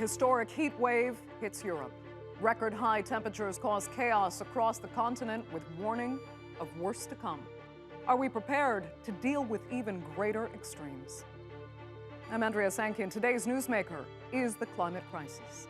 historic heat wave hits Europe. Record high temperatures cause chaos across the continent with warning of worse to come. Are we prepared to deal with even greater extremes? I'm Andrea Sankey, and today's newsmaker is the climate crisis.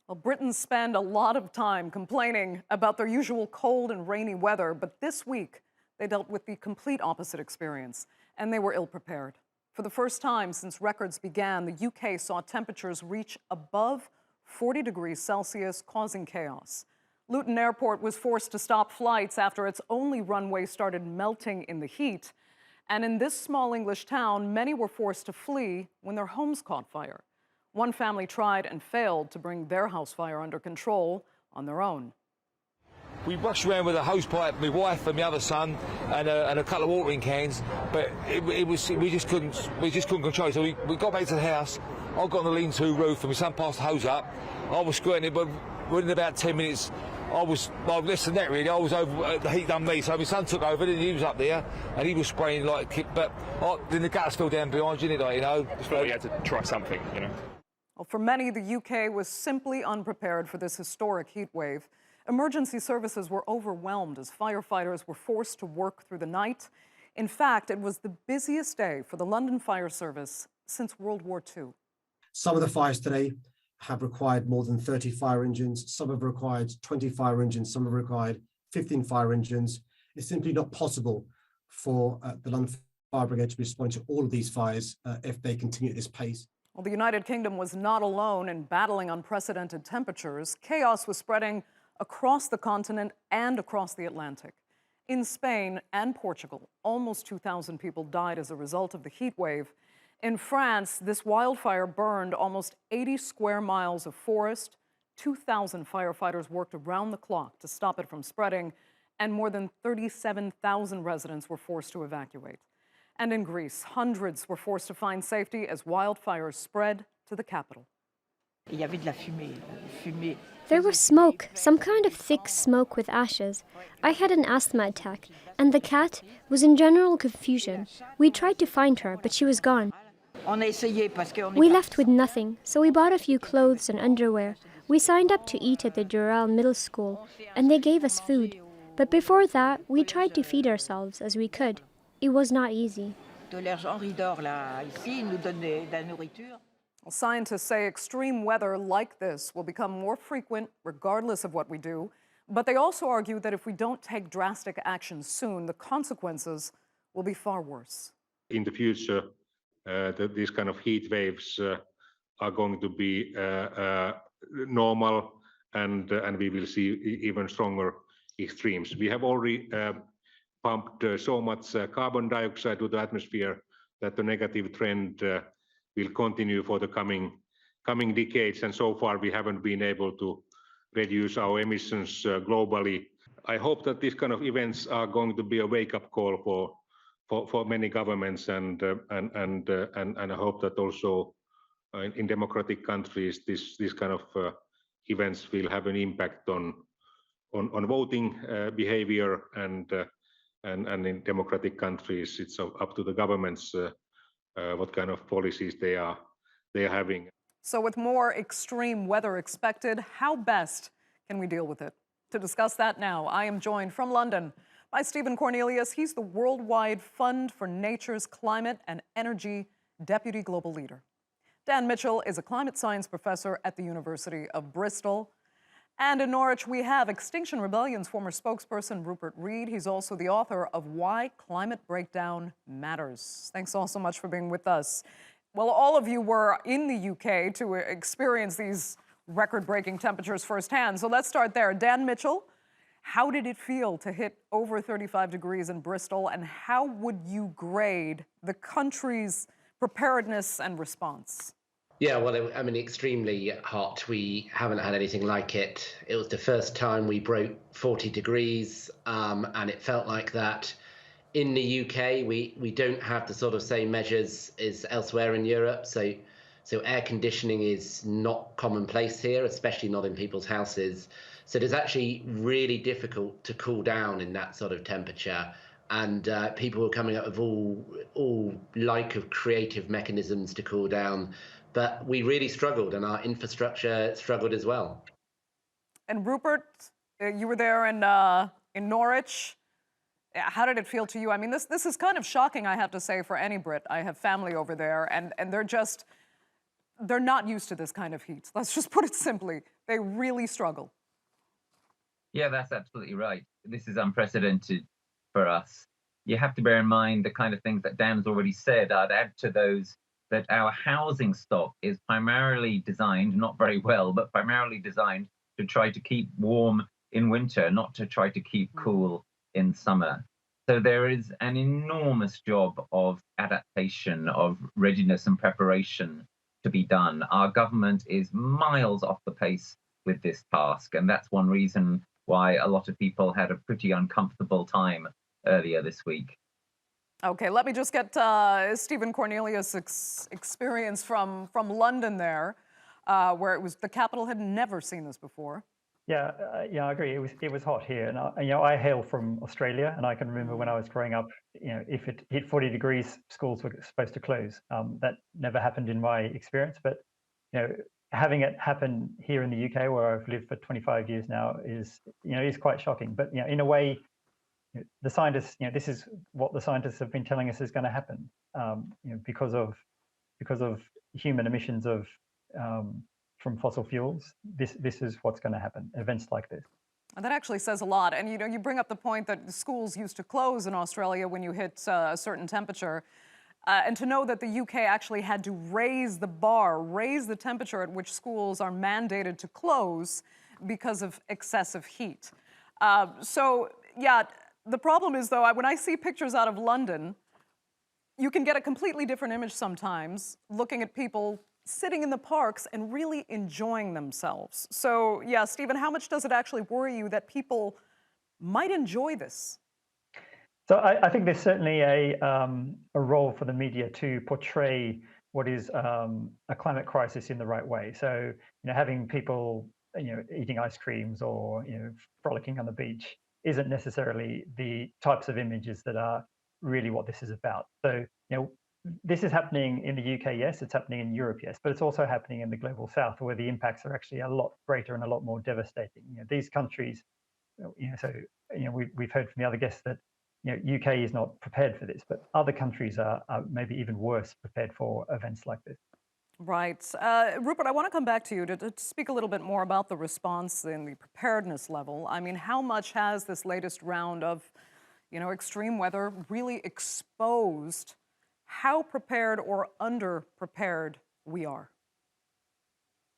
Well, Britons spend a lot of time complaining about their usual cold and rainy weather, but this week they dealt with the complete opposite experience, and they were ill-prepared. For the first time since records began, the UK saw temperatures reach above 40 degrees Celsius, causing chaos. Luton Airport was forced to stop flights after its only runway started melting in the heat. And in this small English town, many were forced to flee when their homes caught fire. One family tried and failed to bring their house fire under control on their own. We rushed around with a hosepipe, my wife and my other son, and a couple of watering cans, but we just couldn't control it. So we got back to the house. I got on the lean-to roof, and my son passed the hose up. I was squirting it, but within about 10 minutes, less than that really. I was over, the heat done me, so my son took over, and he was up there, and he was spraying like, but then the gutters fell down behind you, didn't it, you know? Just felt you had to try something, you know. Well, for many, the UK was simply unprepared for this historic heat wave. Emergency services were overwhelmed as firefighters were forced to work through the night. In fact, it was the busiest day for the London Fire Service since World War II. Some of the fires today have required more than 30 fire engines. Some have required 20 fire engines. Some have required 15 fire engines. It's simply not possible for the London Fire Brigade to respond to all of these fires if they continue at this pace. Well, the United Kingdom was not alone in battling unprecedented temperatures. Chaos was spreading across the continent and across the Atlantic. In Spain and Portugal, almost 2,000 people died as a result of the heat wave. In France, this wildfire burned almost 80 square miles of forest. 2,000 firefighters worked around the clock to stop it from spreading, and more than 37,000 residents were forced to evacuate. And in Greece, hundreds were forced to find safety as wildfires spread to the capital. There was smoke, some kind of thick smoke with ashes. I had an asthma attack, and the cat was in general confusion. We tried to find her, but she was gone. We left with nothing, so we bought a few clothes and underwear. We signed up to eat at the Dural Middle School, and they gave us food. But before that, we tried to feed ourselves as we could. It was not easy. Scientists say extreme weather like this will become more frequent regardless of what we do. But they also argue that if we don't take drastic action soon, the consequences will be far worse. In the future, these kind of heat waves are going to be normal, and we will see even stronger extremes. We have already pumped so much carbon dioxide to the atmosphere that the negative trend will continue for the coming decades, and so far we haven't been able to reduce our emissions globally. I hope that these kind of events are going to be a wake-up call for many governments, and I hope that also in democratic countries these kind of events will have an impact on voting behavior, and in democratic countries it's up to the governments what kind of policies they are having. So with more extreme weather expected, how best can we deal with it? To discuss that now, I am joined from London by Stephen Cornelius. He's the Worldwide Fund for Nature's Climate and Energy Deputy Global Leader. Dan Mitchell is a climate science professor at the University of Bristol. And in Norwich, we have Extinction Rebellion's former spokesperson, Rupert Reed. He's also the author of Why Climate Breakdown Matters. Thanks all so much for being with us. Well, all of you were in the UK to experience these record-breaking temperatures firsthand. So let's start there. Dan Mitchell, how did it feel to hit over 35 degrees in Bristol, and how would you grade the country's preparedness and response? Yeah, well, I mean, extremely hot. We haven't had anything like it. It was the first time we broke 40 degrees, and it felt like that. In the UK, we don't have the sort of same measures as elsewhere in Europe. So So air conditioning is not commonplace here, especially not in people's houses. So it is actually really difficult to cool down in that sort of temperature. And people were coming up with all like of creative mechanisms to cool down. But we really struggled, and our infrastructure struggled as well. And Rupert, you were there in Norwich. How did it feel to you? I mean, this is kind of shocking, I have to say, for any Brit. I have family over there, and they're not used to this kind of heat. Let's just put it simply. They really struggle. Yeah, that's absolutely right. This is unprecedented for us. You have to bear in mind the kind of things that Dan's already said. I'd add to those that our housing stock is primarily designed, not very well, but primarily designed to try to keep warm in winter, not to try to keep cool in summer. So there is an enormous job of adaptation, of readiness and preparation to be done. Our government is miles off the pace with this task, and that's one reason why a lot of people had a pretty uncomfortable time earlier this week. Okay, let me just get Stephen Cornelius' experience from London there, where it was the capital had never seen this before. Yeah, I agree. It was hot here, and I hail from Australia, and I can remember when I was growing up, if it hit 40 degrees, schools were supposed to close. That never happened in my experience, but having it happen here in the UK, where I've lived for 25 years now, is quite shocking. But in a way, the scientists, this is what the scientists have been telling us is going to happen, because of human emissions of from fossil fuels. This is what's going to happen. Events like this. And that actually says a lot. And you bring up the point that the schools used to close in Australia when you hit a certain temperature. And to know that the UK actually had to raise the temperature at which schools are mandated to close because of excessive heat. So, yeah, the problem is, though, when I see pictures out of London, you can get a completely different image sometimes looking at people sitting in the parks and really enjoying themselves. So, yeah, Stephen, how much does it actually worry you that people might enjoy this? So I think there's certainly a role for the media to portray what is a climate crisis in the right way. So having people eating ice creams or frolicking on the beach isn't necessarily the types of images that are really what this is about. So this is happening in the UK, yes, it's happening in Europe, yes, but it's also happening in the global south, where the impacts are actually a lot greater and a lot more devastating. These countries, we've heard from the other guests that UK is not prepared for this, but other countries are maybe even worse prepared for events like this. Right. Rupert, I want to come back to you to speak a little bit more about the response in the preparedness level. I mean, how much has this latest round of, extreme weather really exposed how prepared or under-prepared we are?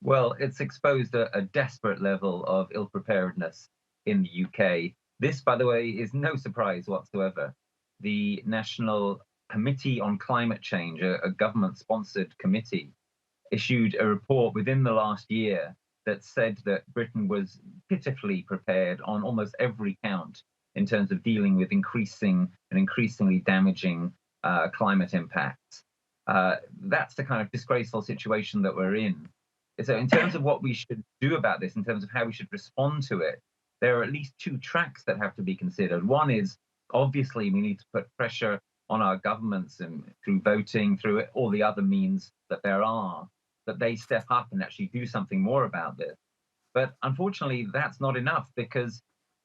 Well, it's exposed a desperate level of ill-preparedness in the UK. This, by the way, is no surprise whatsoever. The National Committee on Climate Change, a government-sponsored committee, issued a report within the last year that said that Britain was pitifully prepared on almost every count in terms of dealing with increasingly damaging climate impacts. That's the kind of disgraceful situation that we're in. So in terms of what we should do about this, in terms of how we should respond to it, there are at least two tracks that have to be considered. One is, obviously, we need to put pressure on our governments and through voting, through all the other means that there are, that they step up and actually do something more about this. But unfortunately, that's not enough, because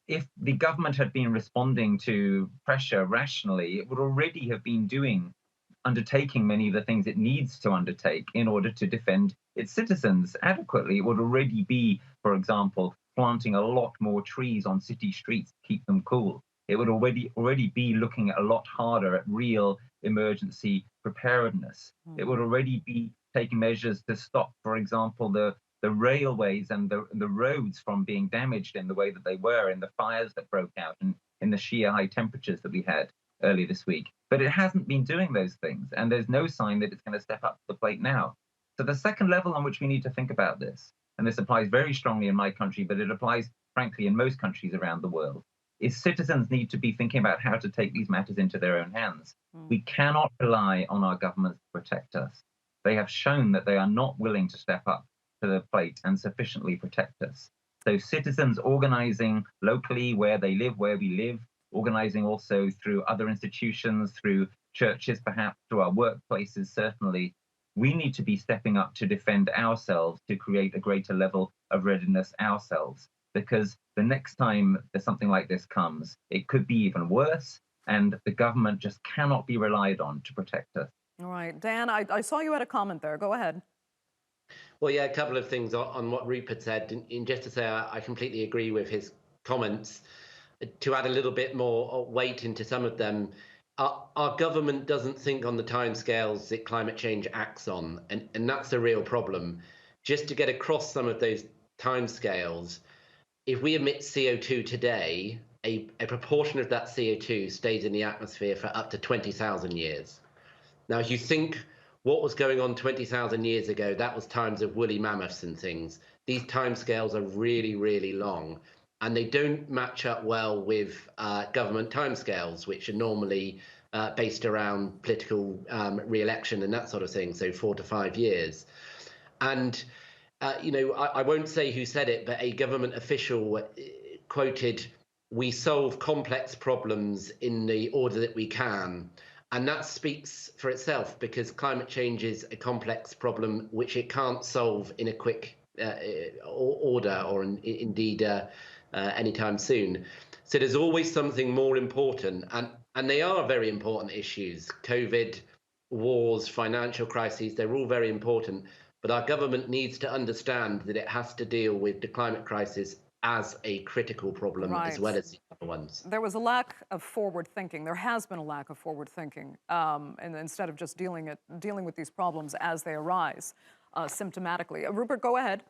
if the government had been responding to pressure rationally, it would already have been undertaking many of the things it needs to undertake in order to defend its citizens adequately. It would already be, for example, planting a lot more trees on city streets to keep them cool. It would already be looking a lot harder at real emergency preparedness. It would already be taking measures to stop, for example, the railways and the roads from being damaged in the way that they were in the fires that broke out and in the sheer high temperatures that we had earlier this week. But it hasn't been doing those things, and there's no sign that it's going to step up to the plate now. So the second level on which we need to think about this, and this applies very strongly in my country, but it applies, frankly, in most countries around the world, is citizens need to be thinking about how to take these matters into their own hands. We cannot rely on our governments to protect us. they have shown that they are not willing to step up to the plate and sufficiently protect us. So citizens organizing locally where they live, where we live, organizing also through other institutions, through churches, perhaps through our workplaces, certainly. We need to be stepping up to defend ourselves, to create a greater level of readiness ourselves, because the next time that something like this comes, it could be even worse, and the government just cannot be relied on to protect us. All right, Dan, I saw you had a comment there. Go ahead. Well, yeah, a couple of things on what Rupert said. And just to say, I completely agree with his comments. To add a little bit more weight into some of them, our government doesn't think on the timescales that climate change acts on, and that's a real problem. Just to get across some of those timescales, if we emit CO2 today, a proportion of that CO2 stays in the atmosphere for up to 20,000 years. Now, if you think what was going on 20,000 years ago, that was times of woolly mammoths and things. These timescales are really, really long, and they don't match up well with government timescales, which are normally based around political re-election and that sort of thing, so 4 to 5 years. And I won't say who said it, but a government official quoted, "We solve complex problems in the order that we can." And that speaks for itself, because climate change is a complex problem which it can't solve in a quick order, or indeed anytime soon. So there's always something more important, and they are very important issues. COVID, wars, financial crises, they're all very important. But our government needs to understand that it has to deal with the climate crisis as a critical problem, as well as the other ones. There was a lack of forward thinking. There has been a lack of forward thinking, and instead of just dealing with these problems as they arise, symptomatically. Rupert, go ahead.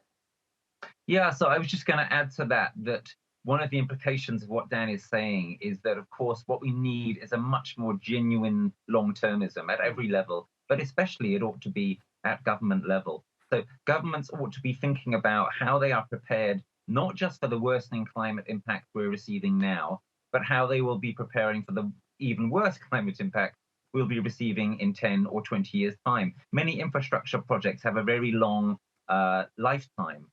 Yeah, so I was just going to add to that one of the implications of what Dan is saying is that, of course, what we need is a much more genuine long-termism at every level, but especially it ought to be at government level. So governments ought to be thinking about how they are prepared, not just for the worsening climate impact we're receiving now, but how they will be preparing for the even worse climate impact we'll be receiving in 10 or 20 years' time. Many infrastructure projects have a very long lifetime.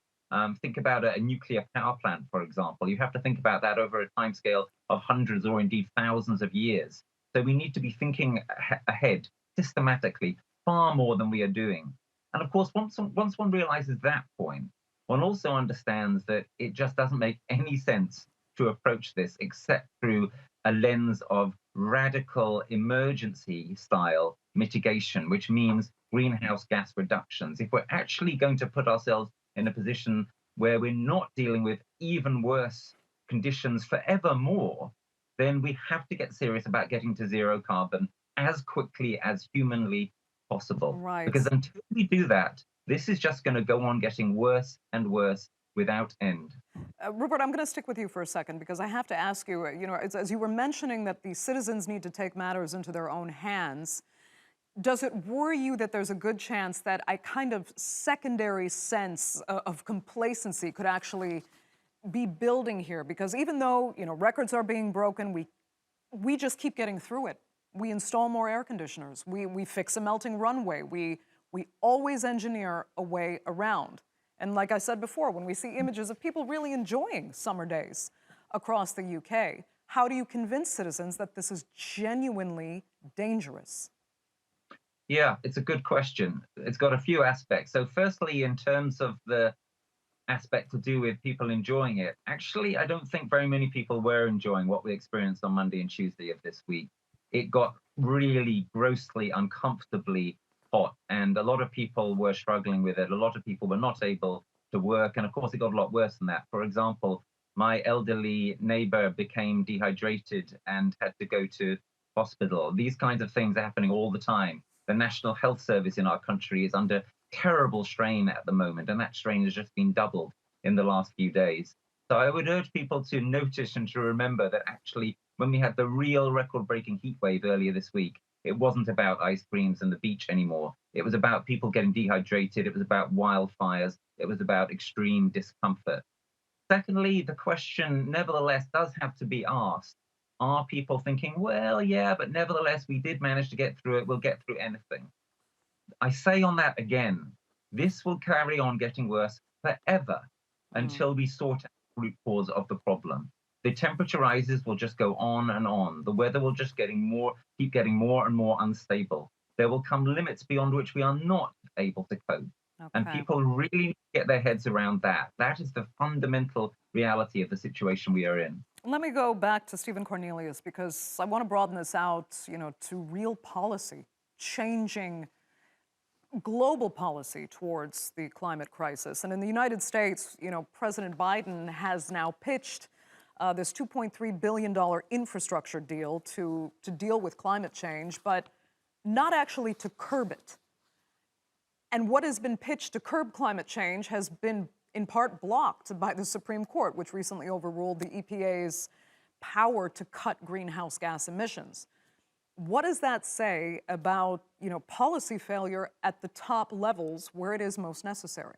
Think about a nuclear power plant, for example. You have to think about that over a timescale of hundreds or indeed thousands of years. So we need to be thinking ahead systematically, far more than we are doing. And of course, once one realizes that point, one also understands that it just doesn't make any sense to approach this except through a lens of radical emergency style mitigation, which means greenhouse gas reductions. If we're actually going to put ourselves in a position where we're not dealing with even worse conditions forevermore, then we have to get serious about getting to zero carbon as quickly as humanly possible. Right. Because until we do that, this is just going to go on getting worse and worse without end. Rupert, I'm going to stick with you for a second, because I have to ask you, as you were mentioning that the citizens need to take matters into their own hands, does it worry you that there's a good chance that a kind of secondary sense of complacency could actually be building here? Because even though, records are being broken, we just keep getting through it. We install more air conditioners. We fix a melting runway. We always engineer a way around. And like I said before, when we see images of people really enjoying summer days across the UK, how do you convince citizens that this is genuinely dangerous? Yeah, it's a good question. It's got a few aspects. So firstly, in terms of the aspect to do with people enjoying it, actually, I don't think very many people were enjoying what we experienced on Monday and Tuesday of this week. It got really grossly, uncomfortably hot, and a lot of people were struggling with it. A lot of people were not able to work, and of course, it got a lot worse than that. For example, my elderly neighbor became dehydrated and had to go to hospital. These kinds of things are happening all the time. The National Health Service in our country is under terrible strain at the moment, and that strain has just been doubled in the last few days. So I would urge people to notice and to remember that actually, when we had the real record-breaking heat wave earlier this week, it wasn't about ice creams and the beach anymore. It was about people getting dehydrated. It was about wildfires. It was about extreme discomfort. Secondly, the question nevertheless does have to be asked. Are people thinking, well, yeah, but nevertheless, we did manage to get through it. We'll get through anything. I say on that again, this will carry on getting worse forever until we sort out the root cause of the problem. The temperature rises will just go on and on. The weather will just keep getting more and more unstable. There will come limits beyond which we are not able to cope. And people really need to get their heads around that. That is the fundamental reality of the situation we are in. Let me go back to Stephen Cornelius, because I want to broaden this out, to real policy, changing global policy towards the climate crisis. And in the United States, President Biden has now pitched this $2.3 billion infrastructure deal to deal with climate change, but not actually to curb it. And what has been pitched to curb climate change has been in part blocked by the Supreme Court, which recently overruled the EPA's power to cut greenhouse gas emissions. What does that say about, policy failure at the top levels where it is most necessary?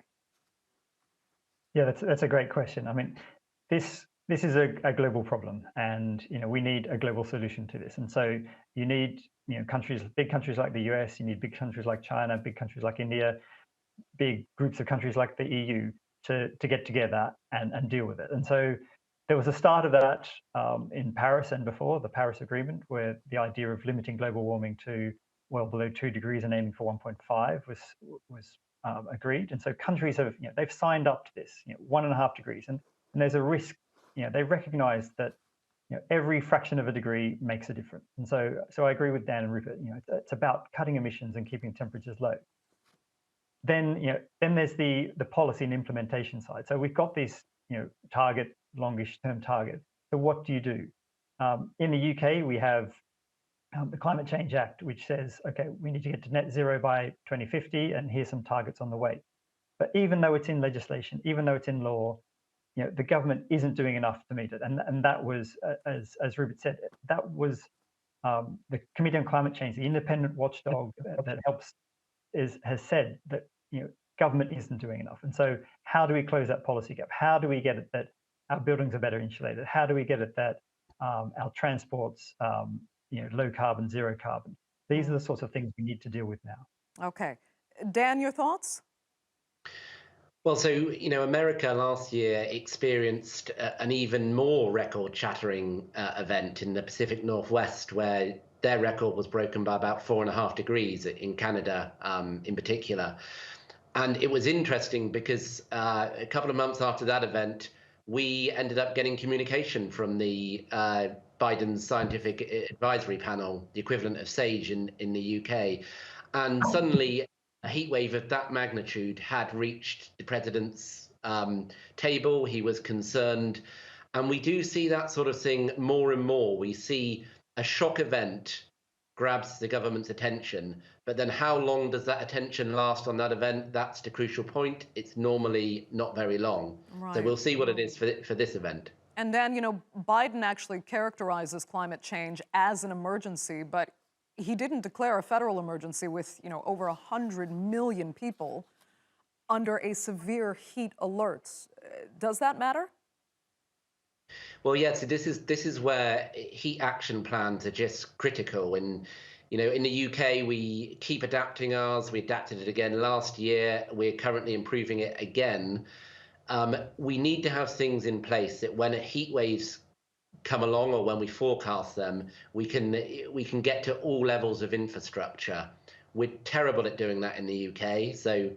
Yeah, that's a great question. I mean, this is a global problem, and we need a global solution to this. And so you need big countries like the US, you need big countries like China, big countries like India, big groups of countries like the EU to get together and deal with it. And so there was a start of that in Paris and before, the Paris Agreement, where the idea of limiting global warming to well below 2 degrees and aiming for 1.5 was agreed. And so countries have, they've signed up to this, 1.5 degrees. And there's a risk, they recognize that every fraction of a degree makes a difference. And so I agree with Dan and Rupert, it's about cutting emissions and keeping temperatures low. Then there's the policy and implementation side. So we've got this target, longish term target. So what do you do? In the UK, we have the Climate Change Act, which says, okay, we need to get to net zero by 2050, and here's some targets on the way. But even though it's in legislation, even though it's in law, the government isn't doing enough to meet it. And that was, as Rupert said, that was the Committee on Climate Change, the independent watchdog that has said that government isn't doing enough. And so how do we close that policy gap? How do we get it that our buildings are better insulated? How do we get it that our transport's low carbon, zero carbon? These are the sorts of things we need to deal with now. Okay. Dan, your thoughts? Well, so, America last year experienced an even more record-shattering event in the Pacific Northwest, where their record was broken by about 4.5 degrees in Canada in particular. And it was interesting because a couple of months after that event, we ended up getting communication from the Biden's Scientific Advisory Panel, the equivalent of SAGE in the UK. And suddenly, a heat wave of that magnitude had reached the president's table. He was concerned. And we do see that sort of thing more and more. We see a shock event grabs the government's attention, but then how long does that attention last on that event? That's the crucial point. It's normally not very long. Right. So we'll see what it is for this event. And then, Biden actually characterizes climate change as an emergency, but he didn't declare a federal emergency with, over 100 million people under a severe heat alert. Does that matter? Well, yeah, so this is where heat action plans are just critical. And, in the UK, we keep adapting ours. We adapted it again last year. We're currently improving it again. We need to have things in place that when heat waves come along, or when we forecast them, we can get to all levels of infrastructure. We're terrible at doing that in the UK. So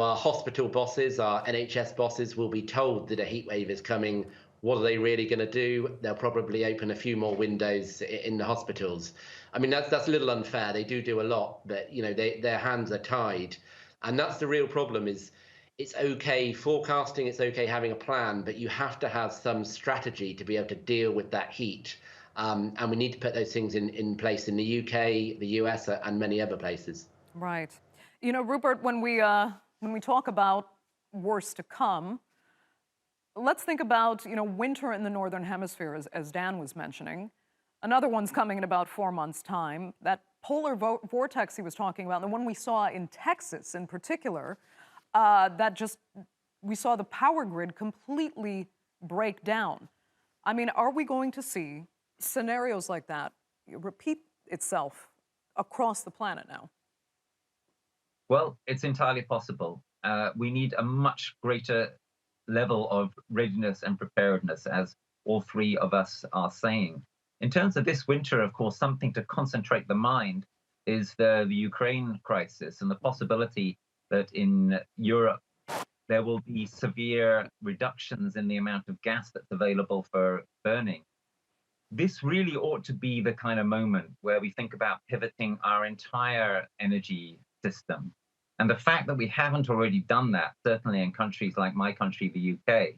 our hospital bosses, our NHS bosses, will be told that a heat wave is coming. What are they really going to do? They'll probably open a few more windows in the hospitals. I mean, that's a little unfair. They do a lot, but their hands are tied, and that's the real problem. Is it's okay forecasting, it's okay having a plan, but you have to have some strategy to be able to deal with that heat. And we need to put those things in place in the UK, the US, and many other places. Right. Rupert, when we talk about worse to come, let's think about, winter in the Northern Hemisphere, as Dan was mentioning. Another one's coming in about 4 months' time. That polar vortex he was talking about, the one we saw in Texas in particular, we saw the power grid completely break down. I mean, are we going to see scenarios like that repeat itself across the planet now? Well, it's entirely possible. We need a much greater level of readiness and preparedness, as all three of us are saying. In terms of this winter, of course, something to concentrate the mind is the Ukraine crisis and the possibility that in Europe there will be severe reductions in the amount of gas that's available for burning. This really ought to be the kind of moment where we think about pivoting our entire energy system. And the fact that we haven't already done that, certainly in countries like my country, the UK,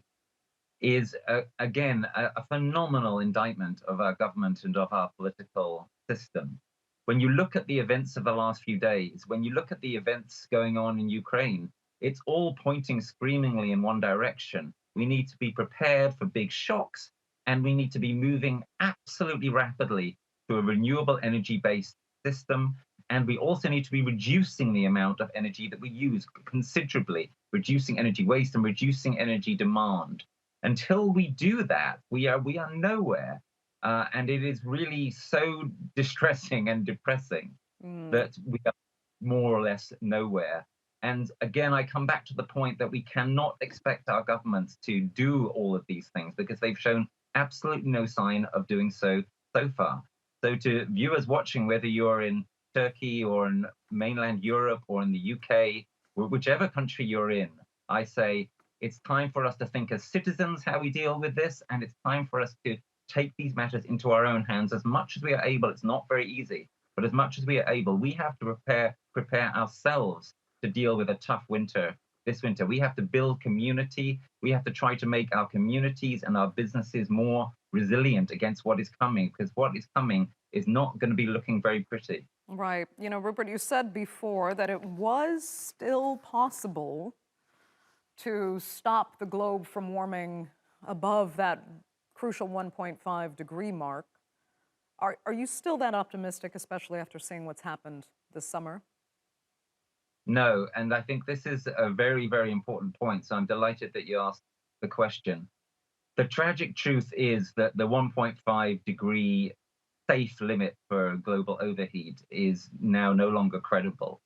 is again a phenomenal indictment of our government and of our political system. When you look at the events of the last few days, when you look at the events going on in Ukraine, it's all pointing screamingly in one direction. We need to be prepared for big shocks, and we need to be moving absolutely rapidly to a renewable energy-based system. And we also need to be reducing the amount of energy that we use considerably, reducing energy waste and reducing energy demand. Until we do that, we are nowhere. And it is really so distressing and depressing that we are more or less nowhere. And again, I come back to the point that we cannot expect our governments to do all of these things because they've shown absolutely no sign of doing so far. So to viewers watching, whether you're in Turkey or in mainland Europe or in the UK, whichever country you're in, I say it's time for us to think as citizens how we deal with this, and it's time for us to take these matters into our own hands as much as we are able. It's not very easy, but as much as we are able, we have to prepare ourselves to deal with a tough winter this winter. We have to build community. We have to try to make our communities and our businesses more resilient against what is coming, because what is coming is not going to be looking very pretty. Right. You know, Rupert, you said before that it was still possible to stop the globe from warming above that crucial 1.5 degree mark. Are you still that optimistic, especially after seeing what's happened this summer? No, and I think this is a very, very important point. So I'm delighted that you asked the question. The tragic truth is that the 1.5 degree safe limit for global overheat is now no longer credible.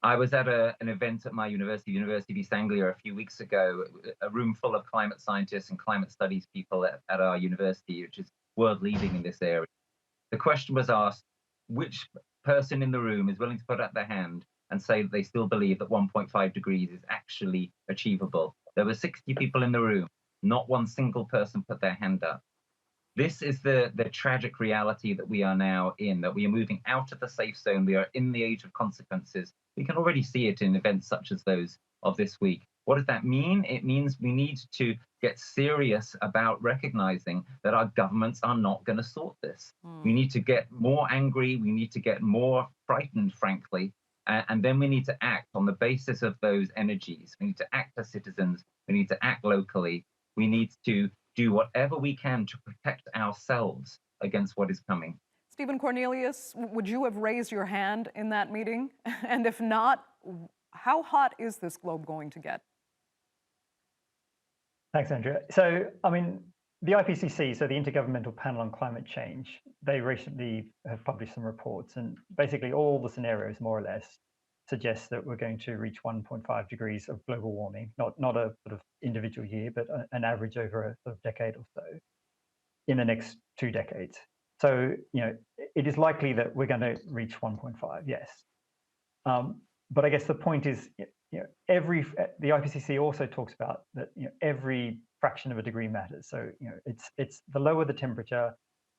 I was at an event at my university, University of East Anglia, a few weeks ago, a room full of climate scientists and climate studies people at our university, which is world leading in this area. The question was asked, which person in the room is willing to put up their hand and say that they still believe that 1.5 degrees is actually achievable? There were 60 people in the room. Not one single person put their hand up. This is the tragic reality that we are now in, that we are moving out of the safe zone. We are in the age of consequences. We can already see it in events such as those of this week. What does that mean? It means we need to get serious about recognizing that our governments are not going to sort this. We need to get more angry. We need to get more frightened, frankly. And then we need to act on the basis of those energies. We need to act as citizens. We need to act locally. We need to do whatever we can to protect ourselves against what is coming. Stephen Cornelius, would you have raised your hand in that meeting? And if not, how hot is this globe going to get? Thanks, Andrea. So, I mean, the IPCC, so the Intergovernmental Panel on Climate Change, they recently have published some reports, and basically all the scenarios, more or less, suggest that we're going to reach 1.5 degrees of global warming, not a sort of individual year, but an average over a sort of decade or so in the next 2 decades. So, you know, it is likely that we're going to reach 1.5, yes. But I guess the point is, you know, the IPCC also talks about that, you know, every fraction of a degree matters. So, you know, it's the lower the temperature,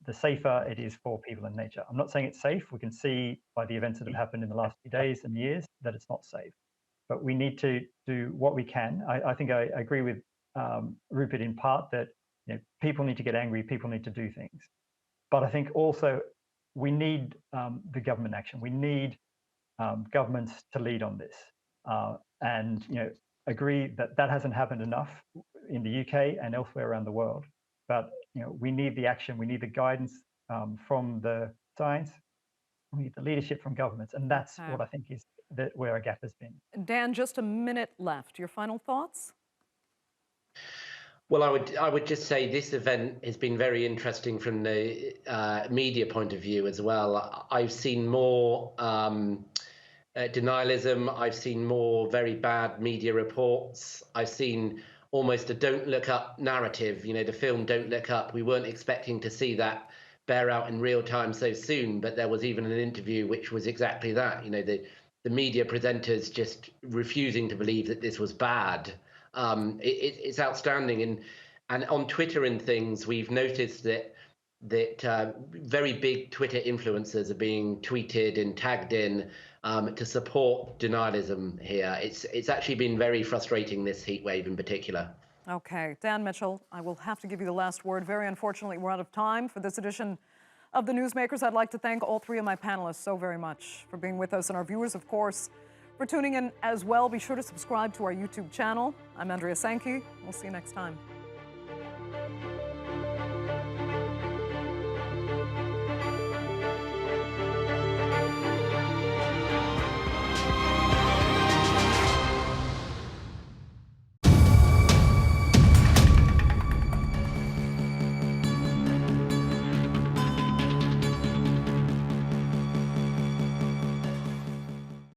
the safer it is for people and nature. I'm not saying it's safe. We can see by the events that have happened in the last few days and years that it's not safe. But we need to do what we can. I think I agree with Rupert in part that, you know, people need to get angry, people need to do things. But I think also we need the government action. We need governments to lead on this. And, you know, agree that that hasn't happened enough in the UK and elsewhere around the world. But, you know, we need the action, we need the guidance from the science, we need the leadership from governments, and that's what I think is where a gap has been. Dan, just a minute left. Your final thoughts? Well, I would just say this event has been very interesting from the media point of view as well. I've seen more denialism. I've seen more very bad media reports. I've seen almost a don't look up narrative. You know, the film Don't Look Up, we weren't expecting to see that bear out in real time so soon, but there was even an interview which was exactly that. You know, the media presenters just refusing to believe that this was bad. It's outstanding. And on Twitter and things, we've noticed that very big Twitter influencers are being tweeted and tagged in to support denialism here. It's actually been very frustrating, this heat wave in particular. Okay, Dan Mitchell, I will have to give you the last word. Very unfortunately, we're out of time for this edition of the Newsmakers. I'd like to thank all three of my panelists so very much for being with us, and our viewers, of course, for tuning in as well. Be sure to subscribe to our YouTube channel. I'm Andrea Sankey. We'll see you next time.